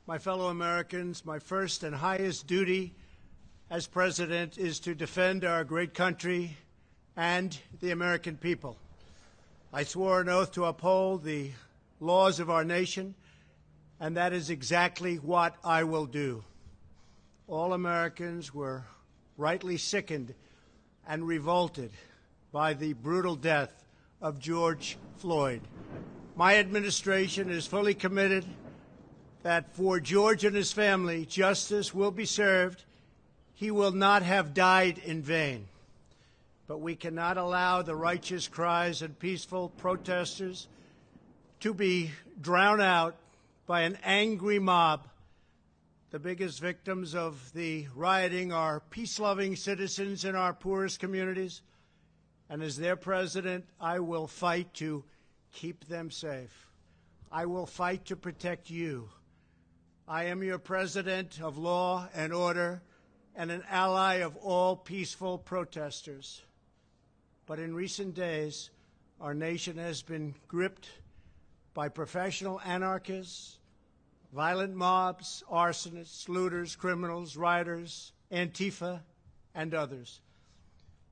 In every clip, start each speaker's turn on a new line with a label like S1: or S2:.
S1: My fellow Americans, my first and highest duty as President is to defend our great country and the American people. I swore an oath to uphold the laws of our nation, and that is exactly what I will do. All Americans were rightly sickened and revolted by the brutal death of George Floyd. My administration is fully committed that for George and his family, justice will be served. He will not have died in vain. But we cannot allow the righteous cries of peaceful protesters to be drowned out by an angry mob. The biggest victims of the rioting are peace-loving citizens in our poorest communities. And as their president, I will fight to keep them safe. I will fight to protect you. I am your president of law and order and an ally of all peaceful protesters. But in recent days, our nation has been gripped by professional anarchists, violent mobs, arsonists, looters, criminals, rioters, Antifa, and others.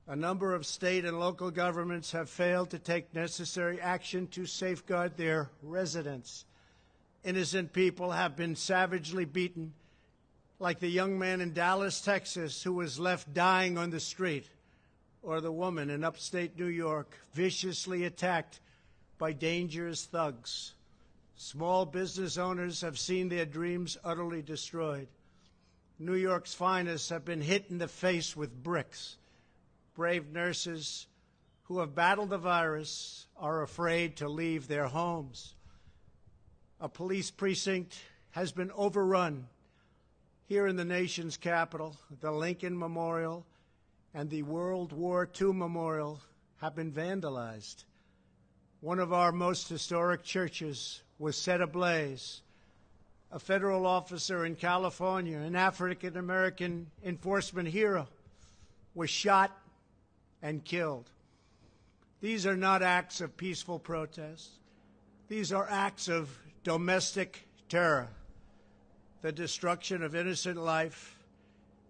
S1: A number of state and local governments have failed to take necessary action to safeguard their residents. Innocent people have been savagely beaten, like the young man in Dallas, Texas, who was left dying on the street, or the woman in upstate New York viciously attacked by dangerous thugs. Small business owners have seen their dreams utterly destroyed. New York's finest have been hit in the face with bricks. Brave nurses who have battled the virus are afraid to leave their homes. A police precinct has been overrun here in the nation's capital. The Lincoln Memorial and the World War II Memorial have been vandalized. One of our most historic churches was set ablaze. A federal officer in California, an African-American enforcement hero, was shot and killed. These are not acts of peaceful protest. These are acts of domestic terror. The destruction of innocent life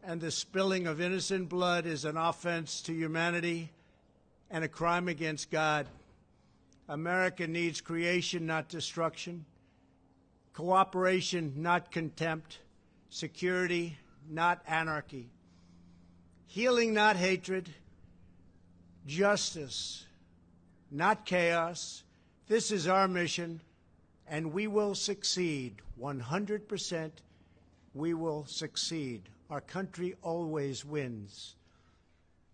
S1: and the spilling of innocent blood is an offense to humanity and a crime against God. America needs creation, not destruction. Cooperation, not contempt. Security, not anarchy. Healing, not hatred. Justice, not chaos. This is our mission, and we will succeed. 100%, we will succeed. Our country always wins.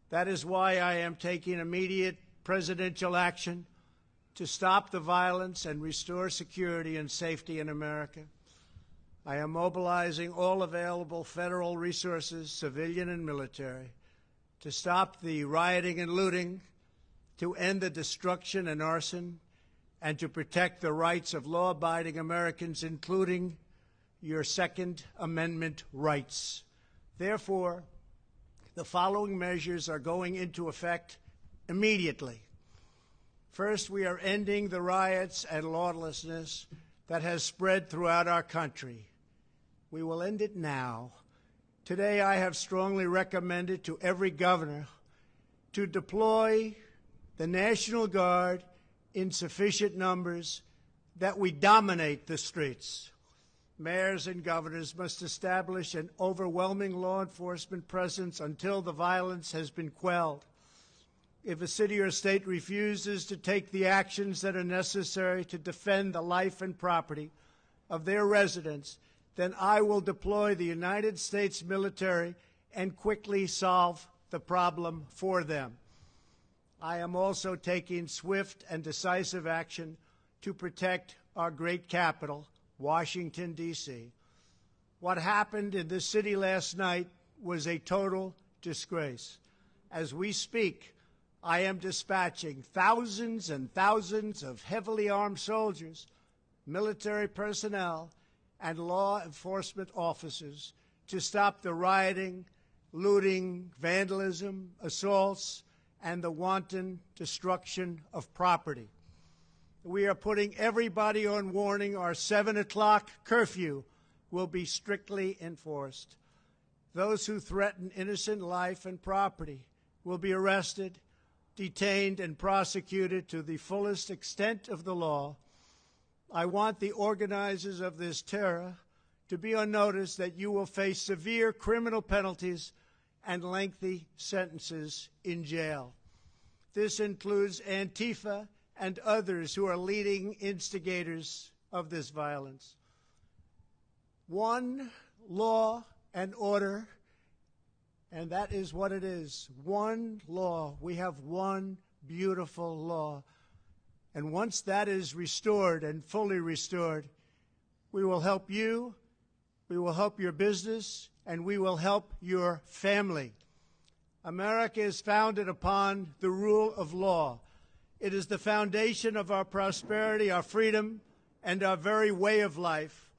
S1: That is why I am taking immediate presidential action to stop the violence and restore security and safety in America. I am mobilizing all available federal resources, civilian and military, to stop the rioting and looting, to end the destruction and arson, and to protect the rights of law-abiding Americans, including your Second Amendment rights. Therefore, the following measures are going into effect immediately. First, we are ending the riots and lawlessness that has spread throughout our country. We will end it now. Today, I have strongly recommended to every governor to deploy the National Guard in sufficient numbers that we dominate the streets. Mayors and governors must establish an overwhelming law enforcement presence until the violence has been quelled. If a city or state refuses to take the actions that are necessary to defend the life and property of their residents, then I will deploy the United States military and quickly solve the problem for them. I am also taking swift and decisive action to protect our great capital, Washington, D.C. What happened in this city last night was a total disgrace. As we speak, I am dispatching thousands and thousands of heavily armed soldiers, military personnel, and law enforcement officers to stop the rioting, looting, vandalism, assaults, and the wanton destruction of property. We are putting everybody on warning. Our 7 o'clock curfew will be strictly enforced. Those who threaten innocent life and property will be arrested, detained, and prosecuted to the fullest extent of the law. I want the organizers of this terror to be on notice that you will face severe criminal penalties and lengthy sentences in jail. This includes Antifa and others who are leading instigators of this violence. One law and order, and that is what it is. One law. We have one beautiful law. And once that is restored and fully restored, we will help you, we will help your business, and we will help your family. America is founded upon the rule of law. It is the foundation of our prosperity, our freedom, and our very way of life.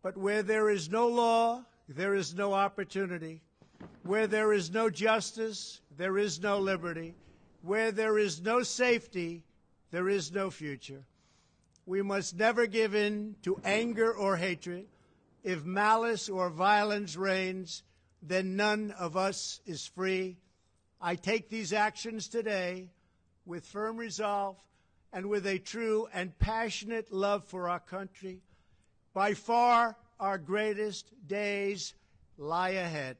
S1: But where there is no law, there is no opportunity. Where there is no justice, there is no liberty. Where there is no safety, there is no future. We must never give in to anger or hatred. If malice or violence reigns, then none of us is free. I take these actions today with firm resolve and with a true and passionate love for our country. By far, our greatest days lie ahead.